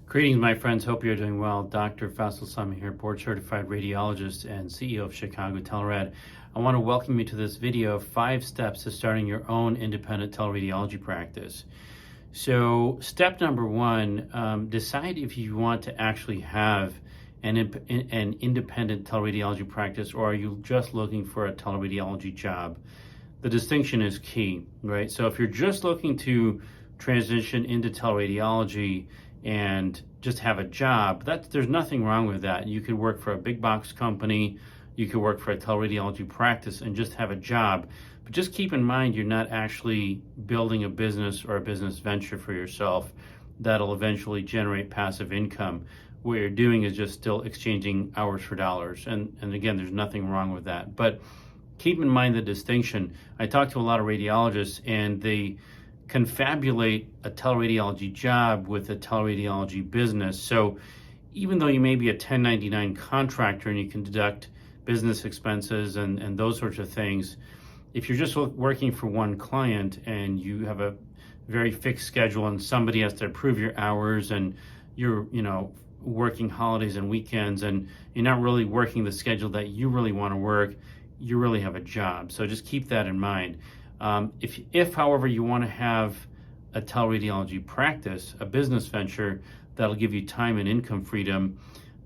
Greetings, my friends. Hope you're doing well. Dr. Faisal Sami here, board certified radiologist and CEO of Chicago Telerad. I want to welcome you to this video of 5 steps to starting your own independent teleradiology practice. So step number 1, decide if you want to actually have an independent teleradiology practice, or are you just looking for a teleradiology job? The distinction is key, right? So if you're just looking to transition into teleradiology and just have a job, there's nothing wrong with that. You could work for a big box company, you could work for a teleradiology practice and just have a job. But just keep in mind, you're not actually building a business or a business venture for yourself that'll eventually generate passive income. What you're doing is just still exchanging hours for dollars. And again, there's nothing wrong with that. But keep in mind the distinction. I talk to a lot of radiologists and they confabulate a teleradiology job with a teleradiology business. So even though you may be a 1099 contractor and you can deduct business expenses and those sorts of things, if you're just working for one client and you have a very fixed schedule and somebody has to approve your hours and you're working holidays and weekends and you're not really working the schedule that you really want to work, you really have a job. So just keep that in mind. If however you want to have a teleradiology practice, a business venture that'll give you time and income freedom,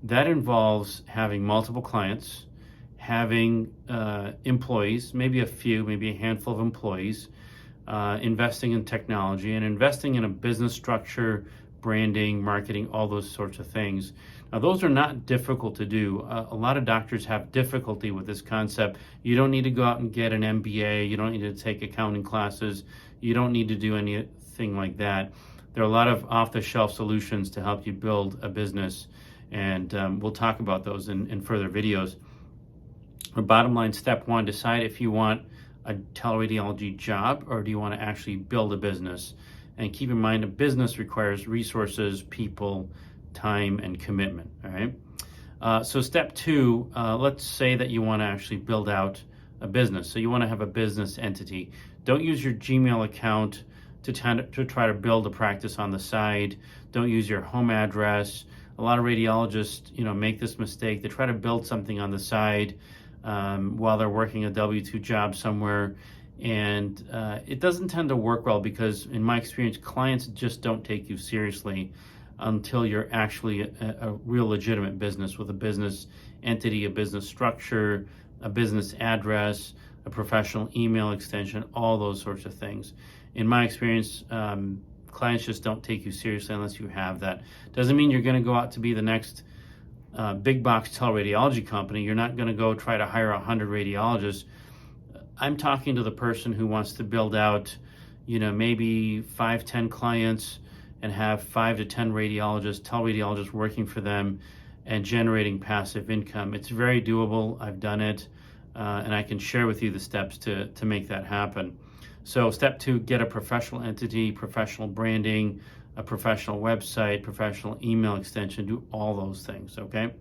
that involves having multiple clients, having employees, maybe a handful of employees, investing in technology and investing in a business structure, branding, marketing, all those sorts of things. Now, those are not difficult to do. A lot of doctors have difficulty with this concept. You don't need to go out and get an MBA. You don't need to take accounting classes. You don't need to do anything like that. There are a lot of off-the-shelf solutions to help you build a business, and we'll talk about those in further videos. But bottom line, step 1, decide if you want a teleradiology job or do you want to actually build a business. And keep in mind, a business requires resources, people, time, and commitment, all right? So step 2, let's say that you want to actually build out a business. So you want to have a business entity. Don't use your Gmail account to try to build a practice on the side. Don't use your home address. A lot of radiologists, make this mistake. They try to build something on the side while they're working a W-2 job somewhere. And it doesn't tend to work well because, in my experience, clients just don't take you seriously until you're actually a real legitimate business with a business entity, a business structure, a business address, a professional email extension, all those sorts of things. In my experience, clients just don't take you seriously unless you have that. Doesn't mean you're going to go out to be the next big box teleradiology company. You're not going to go try to hire 100 radiologists. I'm talking to the person who wants to build out, maybe 5-10 clients and have 5 to 10 teleradiologists working for them and generating passive income. It's very doable. I've done it, and I can share with you the steps to make that happen. So step 2, get a professional entity, professional branding, a professional website, professional email extension, do all those things, okay?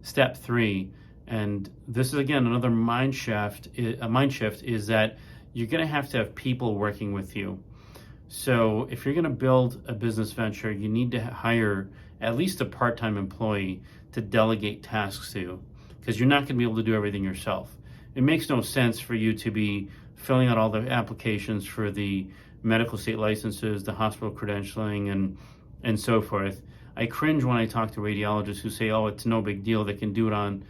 Step 3, and this is again another mind shift is that you're going to have people working with you. So if you're going to build a business venture, you need to hire at least a part-time employee to delegate tasks to, because you're not going to be able to do everything yourself. It makes no sense for you to be filling out all the applications for the medical state licenses, the hospital credentialing, and so forth. I cringe when I talk to radiologists who say, oh, it's no big deal, they can do it on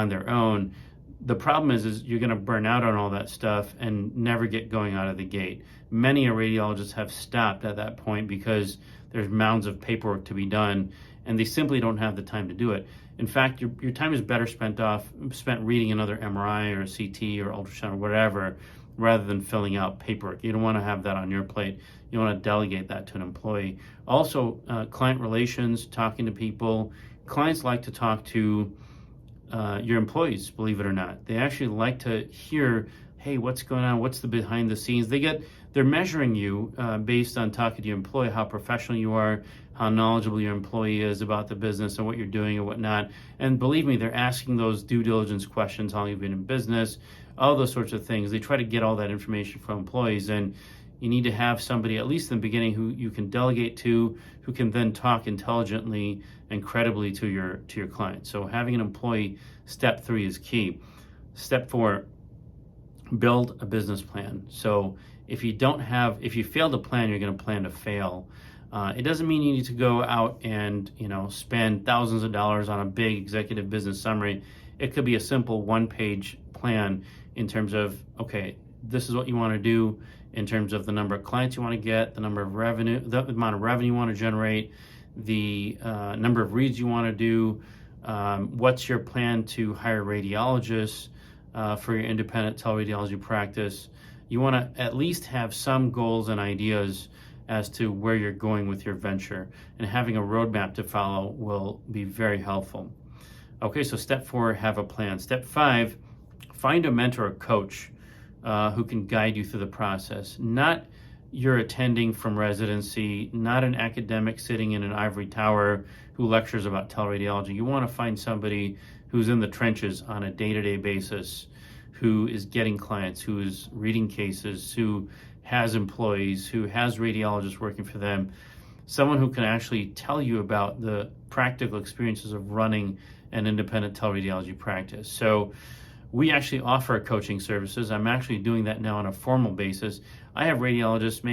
their own. The problem is you're going to burn out on all that stuff and never get going out of the gate. Many radiologists have stopped at that point because there's mounds of paperwork to be done and they simply don't have the time to do it. In fact, your time is better spent reading another MRI or a CT or ultrasound or whatever, rather than filling out paperwork. You don't want to have that on your plate. You want to delegate that to an employee. Also, client relations, talking to people. Clients like to talk to your employees, believe it or not. They actually like to hear, hey, what's going on? What's the behind the scenes? They're measuring you based on talking to your employee, how professional you are, how knowledgeable your employee is about the business and what you're doing and whatnot. And believe me, they're asking those due diligence questions, how long you've been in business, all those sorts of things. They try to get all that information from employees. And you need to have somebody, at least in the beginning, who you can delegate to, who can then talk intelligently and credibly to your client. So having an employee, step 3 is key. Step 4, build a business plan. So if you fail to plan, you're going to plan to fail. It doesn't mean you need to go out and spend thousands of dollars on a big executive business summary. It could be a simple one-page plan in terms of, okay, this is what you want to do in terms of the number of clients you want to get, the amount of revenue you want to generate, the number of reads you want to do, what's your plan to hire radiologists for your independent teleradiology practice. You want to at least have some goals and ideas as to where you're going with your venture, and having a roadmap to follow will be very helpful. Okay, so step 4, have a plan. Step 5, find a mentor or coach who can guide you through the process. Not your attending from residency, not an academic sitting in an ivory tower who lectures about teleradiology. You want to find somebody who's in the trenches on a day-to-day basis, who is getting clients, who is reading cases, who has employees, who has radiologists working for them, someone who can actually tell you about the practical experiences of running an independent teleradiology practice. So we actually offer coaching services. I'm actually doing that now on a formal basis. I have radiologists,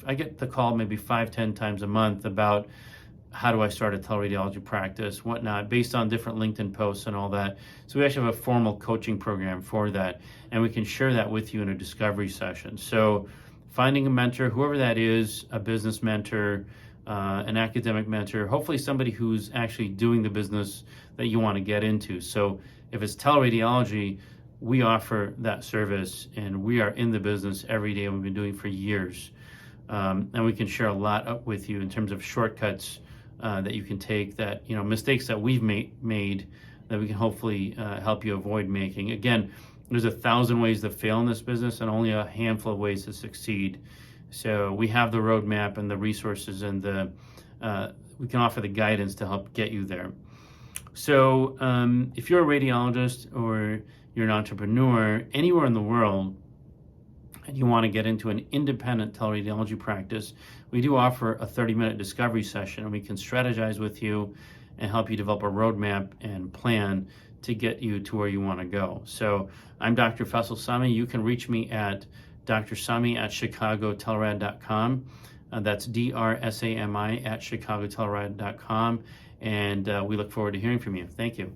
I get the call maybe 5-10 times a month about how do I start a teleradiology practice, whatnot, based on different LinkedIn posts and all that. So we actually have a formal coaching program for that, and we can share that with you in a discovery session. So finding a mentor, whoever that is, a business mentor, an academic mentor, hopefully somebody who's actually doing the business that you want to get into. So if it's teleradiology, we offer that service, and we are in the business every day. We've been doing it for years. And we can share a lot with you in terms of shortcuts that you can take, that mistakes that we've made that we can hopefully help you avoid making. Again, there's 1,000 ways to fail in this business and only a handful of ways to succeed. So we have the roadmap and the resources, and we can offer the guidance to help get you there. So if you're a radiologist or you're an entrepreneur anywhere in the world, and you want to get into an independent teleradiology practice, we do offer a 30-minute discovery session, and we can strategize with you and help you develop a roadmap and plan to get you to where you want to go. So I'm Dr. Faisal Sami. You can reach me at drsami@chicagotelerad.com. That's DRSAMI@chicagotelerad.com. And we look forward to hearing from you. Thank you.